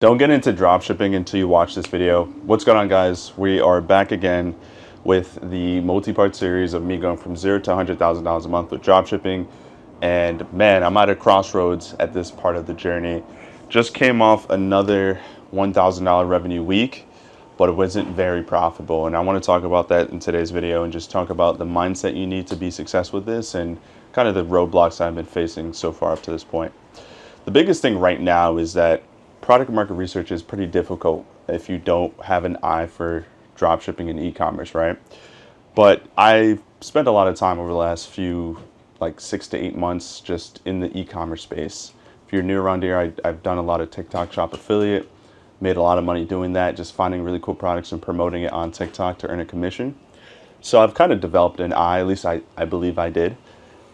Don't get into dropshipping until you watch this video. What's going on, guys? We are back again with the multi-part series of me going from $0 to $100,000 a month with dropshipping. And man, I'm at a crossroads at this part of the journey. Just came off another $1,000 revenue week, but it wasn't very profitable. And I want to talk about that in today's video and just talk about the mindset you need to be successful with this and kind of the roadblocks I've been facing so far up to this point. The biggest thing right now is that product market research is pretty difficult if you don't have an eye for dropshipping and e-commerce, right? But I've spent a lot of time over the last few, like 6 to 8 months just in the e-commerce space. If you're new around here, I've done a lot of TikTok shop affiliate, made a lot of money doing that, just finding really cool products and promoting it on TikTok to earn a commission. So I've kind of developed an eye, at least I believe I did.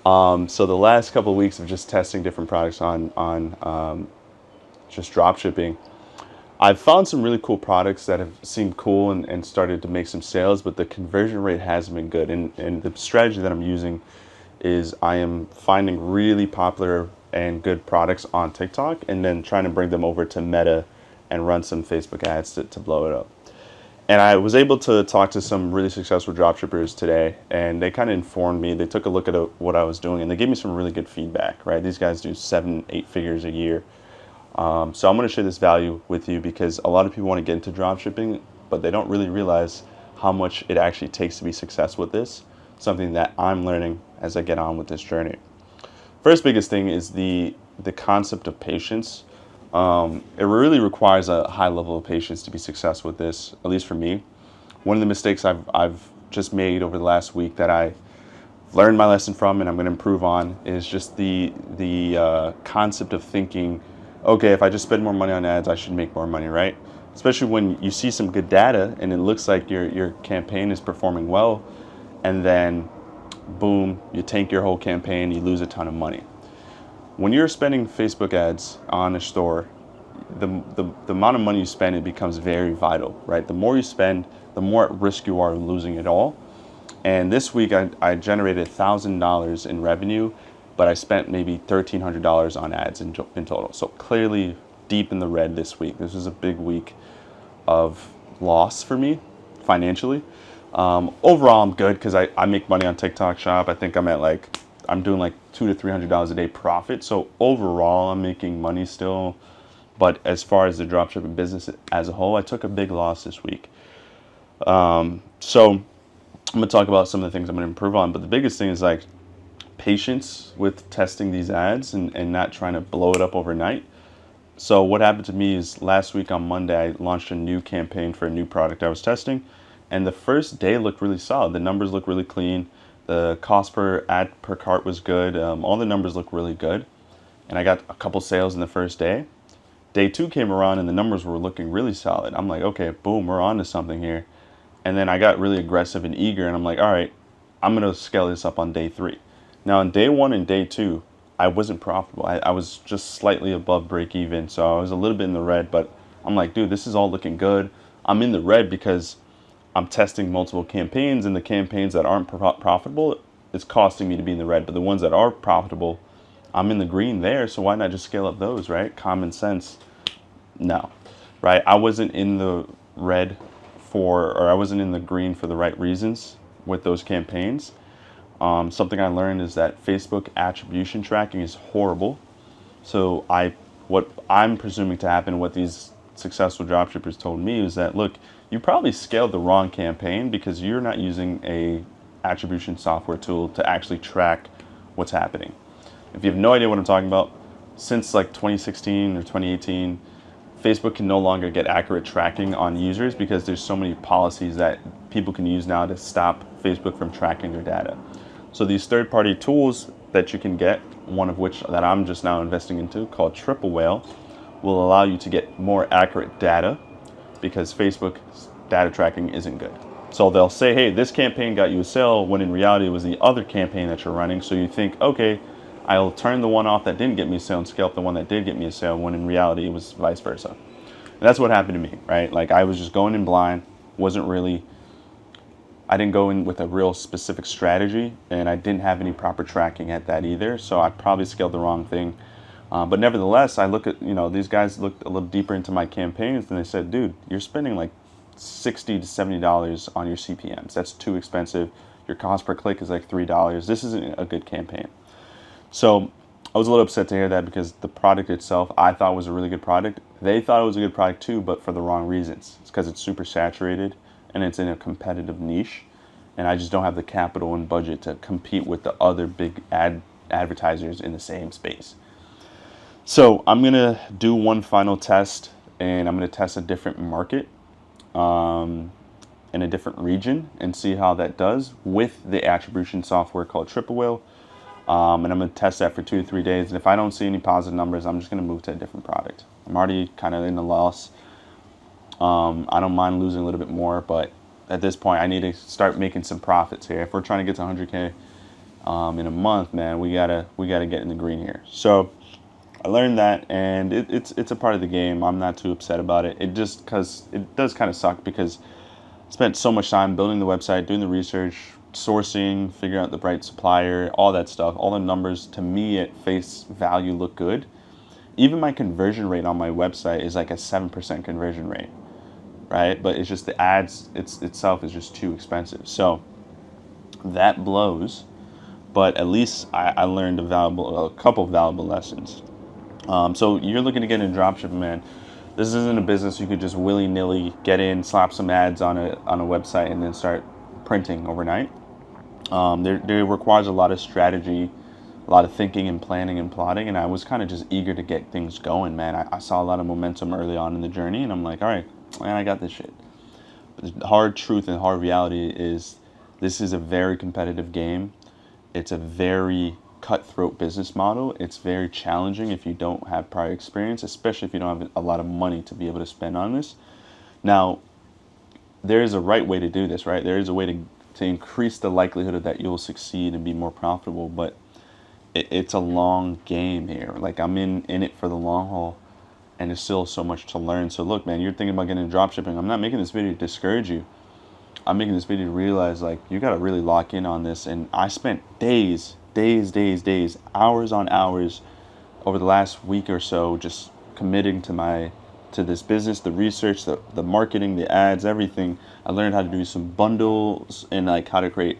So the last couple of weeks of just testing different products on just drop shipping, I've found some really cool products that have seemed cool and started to make some sales, but the conversion rate hasn't been good. And the strategy that I'm using is I am finding really popular and good products on TikTok and then trying to bring them over to Meta and run some Facebook ads to blow it up. And I was able to talk to some really successful dropshippers today, and they kind of informed me. They took a look at what I was doing, and they gave me some really good feedback, right? These guys do 7-8 figures a year. So I'm going to share this value with you because a lot of people want to get into dropshipping, but they don't really realize how much it actually takes to be successful with this, something that I'm learning as I get on with this journey. First biggest thing is the concept of patience. It really requires a high level of patience to be successful with this, at least for me. One of the mistakes I've just made over the last week that I learned my lesson from and I'm going to improve on is just the concept of thinking, okay, if I just spend more money on ads, I should make more money, right? Especially when you see some good data and it looks like your campaign is performing well, and then boom, you tank your whole campaign, you lose a ton of money. When you're spending Facebook ads on a store, the amount of money you spend, it becomes very vital, right? The more you spend, the more at risk you are of losing it all. And this week I generated $1,000 in revenue, but I spent maybe $1,300 on ads in total. So clearly deep in the red this week. This was a big week of loss for me financially. Overall, I'm good because I make money on TikTok shop. I think I'm doing like $200 to $300 a day profit. So overall, I'm making money still. But as far as the dropshipping business as a whole, I took a big loss this week. So I'm gonna talk about some of the things I'm gonna improve on. But the biggest thing is like patience with testing these ads and not trying to blow it up overnight. So what happened to me is last week on Monday, I launched a new campaign for a new product I was testing. And the first day looked really solid. The numbers look really clean. The cost per ad per cart was good. All the numbers look really good. And I got a couple sales in the first day. Day 2 came around and the numbers were looking really solid. I'm like, okay, boom, we're on to something here. And then I got really aggressive and eager and I'm like, all right, I'm gonna scale this up on day 3. Now on day 1 and day 2, I wasn't profitable. I was just slightly above break even. So I was a little bit in the red, but I'm like, dude, this is all looking good. I'm in the red because I'm testing multiple campaigns, and the campaigns that aren't profitable, it's costing me to be in the red. But the ones that are profitable, I'm in the green there. So why not just scale up those, right? Common sense. No, right? I wasn't in the red or I wasn't in the green for the right reasons with those campaigns. Something I learned is that Facebook attribution tracking is horrible. So what I'm presuming to happen, what these successful dropshippers told me is that, look, you probably scaled the wrong campaign because you're not using a attribution software tool to actually track what's happening. If you have no idea what I'm talking about, since like 2016 or 2018, Facebook can no longer get accurate tracking on users because there's so many policies that people can use now to stop Facebook from tracking their data. So these third-party tools that you can get, one of which that I'm just now investing into called Triple Whale, will allow you to get more accurate data because Facebook's data tracking isn't good. So they'll say, hey, this campaign got you a sale, when in reality it was the other campaign that you're running. So you think, okay, I'll turn the one off that didn't get me a sale and scale up the one that did get me a sale, when in reality it was vice versa. And that's what happened to me, right? Like I was just going in blind, I didn't go in with a real specific strategy, and I didn't have any proper tracking at that either. So I probably scaled the wrong thing. But nevertheless, I look at, these guys looked a little deeper into my campaigns and they said, dude, you're spending like $60 to $70 on your CPMs. That's too expensive. Your cost per click is like $3. This isn't a good campaign. So I was a little upset to hear that because the product itself I thought was a really good product. They thought it was a good product too, but for the wrong reasons. It's because it's super saturated and it's in a competitive niche. And I just don't have the capital and budget to compete with the other big advertisers in the same space. So I'm going to do one final test, and I'm going to test a different market in a different region and see how that does with the attribution software called Triple Whale. And I'm going to test that for 2 to 3 days. And if I don't see any positive numbers, I'm just going to move to a different product. I'm already kind of in the loss. I don't mind losing a little bit more, but at this point, I need to start making some profits here. If we're trying to get to 100K in a month, man, we gotta get in the green here. So I learned that, and it's a part of the game. I'm not too upset about it. It just because it does kind of suck because I spent so much time building the website, doing the research, sourcing, figuring out the right supplier, all that stuff. All the numbers to me at face value look good. Even my conversion rate on my website is like a 7% conversion rate, right? But it's just the ads itself is just too expensive. So that blows. But at least I learned a couple of valuable lessons. So you're looking to get into dropshipping, man. This isn't a business you could just willy-nilly get in, slap some ads on a website, and then start printing overnight. There requires a lot of strategy, a lot of thinking and planning and plotting, and I was kind of just eager to get things going, man. I saw a lot of momentum early on in the journey, and I'm like, all right, man, I got this shit. But the hard truth and hard reality is this is a very competitive game. It's a very cutthroat business model. It's very challenging if you don't have prior experience, especially if you don't have a lot of money to be able to spend on this. Now, there is a right way to do this, right? There is a way to increase the likelihood that you'll succeed and be more profitable, but it's a long game here. Like, I'm in it for the long haul, and there's still so much to learn. So look, man, you're thinking about getting into dropshipping. I'm not making this video to discourage you. I'm making this video to realize, like, you got to really lock in on this. And I spent days, hours on hours over the last week or so just committing to this business, the research, the marketing, the ads, everything. I learned how to do some bundles and like how to create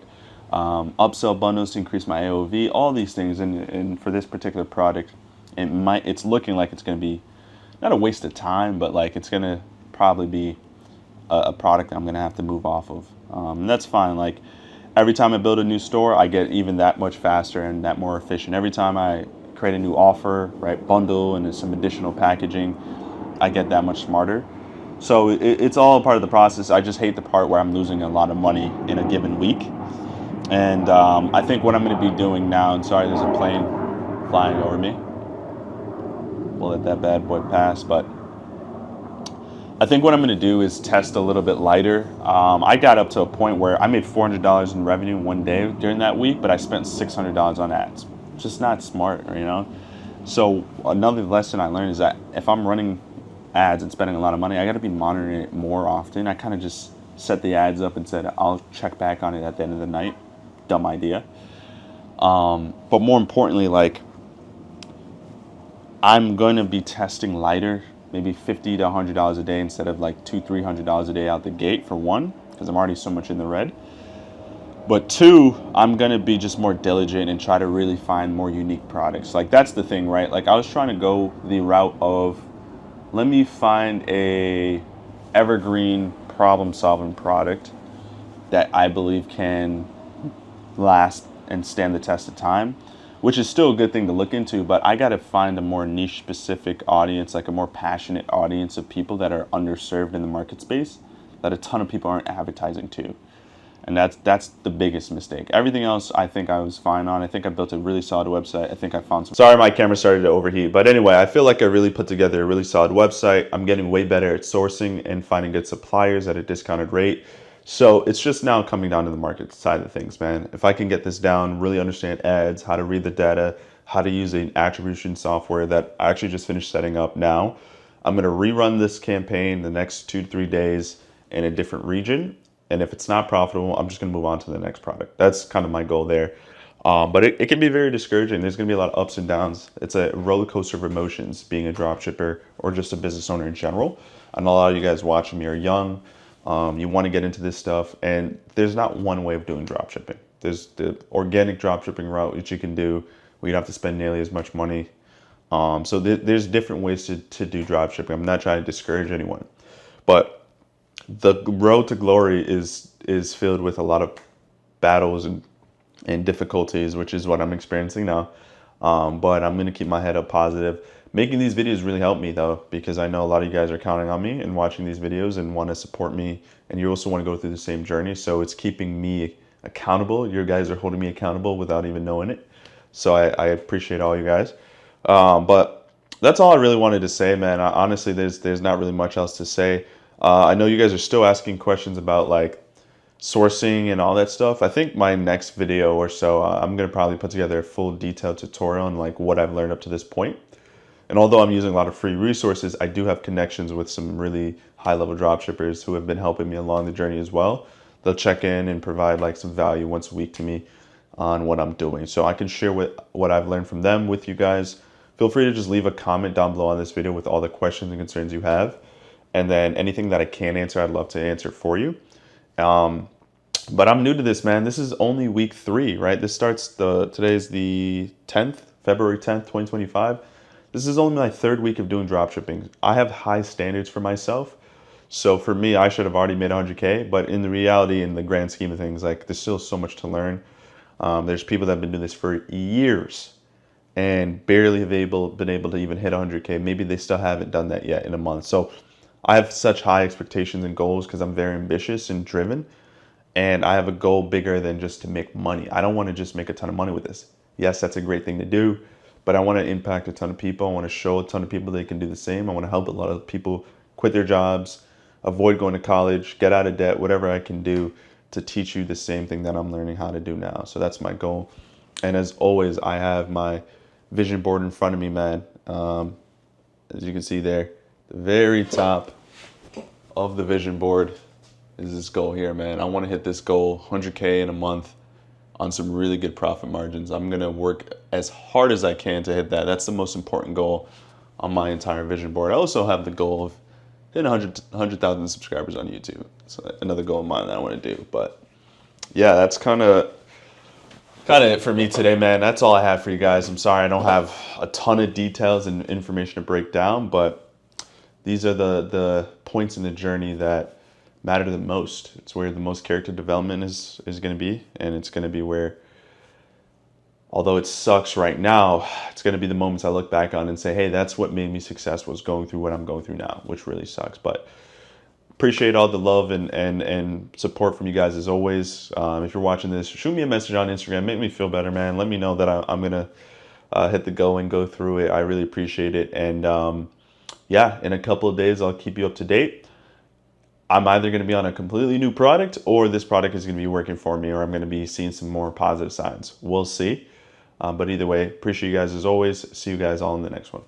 upsell bundles to increase my AOV, all these things. And for this particular product, it's looking like it's going to be not a waste of time, but like it's going to probably be a product I'm going to have to move off of. And that's fine. Like, every time I build a new store, I get even that much faster and that more efficient. Every time I create a new offer, right, bundle and some additional packaging, I get that much smarter. So it's all part of the process. I just hate the part where I'm losing a lot of money in a given week. And I think what I'm going to be doing now, and sorry, there's a plane flying over me. We'll let that bad boy pass, but I think what I'm going to do is test a little bit lighter. I got up to a point where I made $400 in revenue one day during that week, but I spent $600 on ads. Just not smart, you know? So another lesson I learned is that if I'm running ads and spending a lot of money, I got to be monitoring it more often. I kind of just set the ads up and said, I'll check back on it at the end of the night. Dumb idea. But more importantly, like, I'm going to be testing lighter, maybe $50 to $100 a day instead of like $200, $300 a day out the gate, for one, because I'm already so much in the red. But two, I'm going to be just more diligent and try to really find more unique products. Like, that's the thing, right? Like, I was trying to go the route of, let me find a evergreen problem-solving product that I believe can last and stand the test of time, which is still a good thing to look into, but I got to find a more niche specific audience, like a more passionate audience of people that are underserved in the market space that a ton of people aren't advertising to. And that's the biggest mistake. Everything else I think I was fine on. I think I built a really solid website. I think I found some... Sorry, my camera started to overheat. But anyway, I feel like I really put together a really solid website. I'm getting way better at sourcing and finding good suppliers at a discounted rate. So it's just now coming down to the market side of things, man. If I can get this down, really understand ads, how to read the data, how to use an attribution software that I actually just finished setting up now, I'm going to rerun this campaign the next 2 to 3 days in a different region. And if it's not profitable, I'm just going to move on to the next product. That's kind of my goal there. But it can be very discouraging. There's going to be a lot of ups and downs. It's a roller coaster of emotions being a dropshipper or just a business owner in general. And a lot of you guys watching me are young. You want to get into this stuff, and there's not one way of doing dropshipping. There's the organic dropshipping route, which you can do where you don't have to spend nearly as much money. So there's different ways to do dropshipping. I'm not trying to discourage anyone, but the road to glory is filled with a lot of battles and difficulties, which is what I'm experiencing now. But I'm going to keep my head up positive. Making these videos really helped me though, because I know a lot of you guys are counting on me and watching these videos and want to support me. And you also want to go through the same journey. So it's keeping me accountable. You guys are holding me accountable without even knowing it. So I appreciate all you guys. But that's all I really wanted to say, man. Honestly, there's not really much else to say. I know you guys are still asking questions about like sourcing and all that stuff. I think my next video or so, I'm going to probably put together a full detailed tutorial on like what I've learned up to this point. And although I'm using a lot of free resources, I do have connections with some really high-level dropshippers who have been helping me along the journey as well. They'll check in and provide like some value once a week to me on what I'm doing. So I can share what I've learned from them with you guys. Feel free to just leave a comment down below on this video with all the questions and concerns you have. And then anything that I can answer, I'd love to answer for you. But I'm new to this, man. This is only week 3, right? This starts today's the 10th, February 10th, 2025. This is only my 3rd week of doing dropshipping. I have high standards for myself. So for me, I should have already made 100K, but in the reality, in the grand scheme of things, like there's still so much to learn. There's people that have been doing this for years and barely have been able to even hit 100K. Maybe they still haven't done that yet in a month. So I have such high expectations and goals because I'm very ambitious and driven. And I have a goal bigger than just to make money. I don't want to just make a ton of money with this. Yes, that's a great thing to do, but I want to impact a ton of people. I want to show a ton of people they can do the same. I want to help a lot of people quit their jobs, avoid going to college, get out of debt, whatever I can do to teach you the same thing that I'm learning how to do now. So that's my goal. And as always, I have my vision board in front of me, man. As you can see there, the very top of the vision board is this goal here, man. I want to hit this goal, 100K in a month on some really good profit margins. I'm going to work as hard as I can to hit that. That's the most important goal on my entire vision board. I also have the goal of hitting 100,000 subscribers on YouTube. So another goal of mine that I want to do. But yeah, that's kind of it for me today, man. That's all I have for you guys. I'm sorry I don't have a ton of details and information to break down, but these are the points in the journey that matter the most. It's where the most character development is going to be, and it's going to be where, although it sucks right now, it's going to be the moments I look back on and say, hey, that's what made me successful, was going through what I'm going through now, which really sucks. But appreciate all the love and support from you guys as always. If you're watching this, shoot me a message on Instagram. Make me feel better, man. Let me know that I'm going to hit the go and go through it. I really appreciate it. And yeah, in a couple of days, I'll keep you up to date. I'm either going to be on a completely new product, or this product is going to be working for me, or I'm going to be seeing some more positive signs. We'll see. But either way, appreciate you guys as always. See you guys all in the next one.